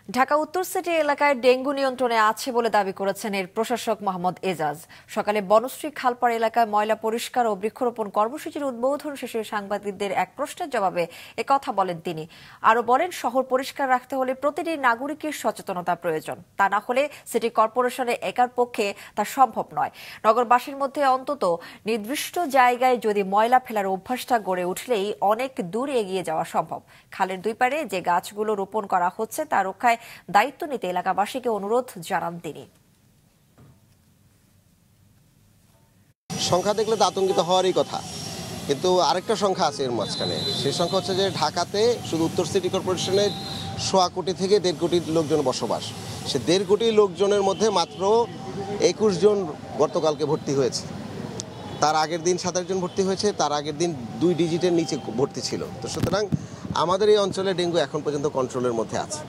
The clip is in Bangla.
ঢাকা উত্তর সিটি এলাকায় ডেঙ্গু নিয়ন্ত্রণে আছে বলে দাবি করেছেন এর প্রশাসক মোহাম্মদ এজাজ। সকালে বনশ্রী খালপাড় এলাকায় ময়লা পরিষ্কার ও বৃক্ষরোপণ কর্মসূচির উদ্বোধন শেষে সাংবাদিকদের এক প্রশ্নের জবাবে একথা বলেন তিনি। আরো বলেন, শহর পরিষ্কার রাখতে হলে প্রতিটি নাগরিকের সচেতনতা প্রয়োজন। তা না হলে সিটি কর্পোরেশনের একার পক্ষে তা সম্ভব নয়। নগরবাসীর মধ্যে অন্তত নির্দিষ্ট জায়গায় যদি ময়লা ফেলার অভ্যাসটা গড়ে উঠলেই অনেক দূর এগিয়ে যাওয়া সম্ভব। খালের দুই পারে যে গাছগুলো রোপণ করা হচ্ছে তা রক্ষায় দায়িত্ব নিতে এলাকাবাসীকে অনুরোধ জানান তিনি। সংখ্যা দেখলে তো আতঙ্কিত হওয়ারই কথা, কিন্তু আরেকটা সংখ্যা আছে এর মাঝখানে। সেই সংখ্যা হচ্ছে যে ঢাকাতে শুধু উত্তর সিটি কর্পোরেশনের 1.25 কোটি থেকে 1.5 কোটি লোকজন বসবাস। সে 1.5 কোটি লোকজনের মধ্যে মাত্র 21 জন গতকালকে ভর্তি হয়েছে। তার আগের দিন 27 জন ভর্তি হয়েছে, তার আগের দিন 2 ডিজিটের নিচে ভর্তি ছিল। তো সুতরাং আমাদের এই অঞ্চলে ডেঙ্গু এখন পর্যন্ত কন্ট্রোলের মধ্যে আছে।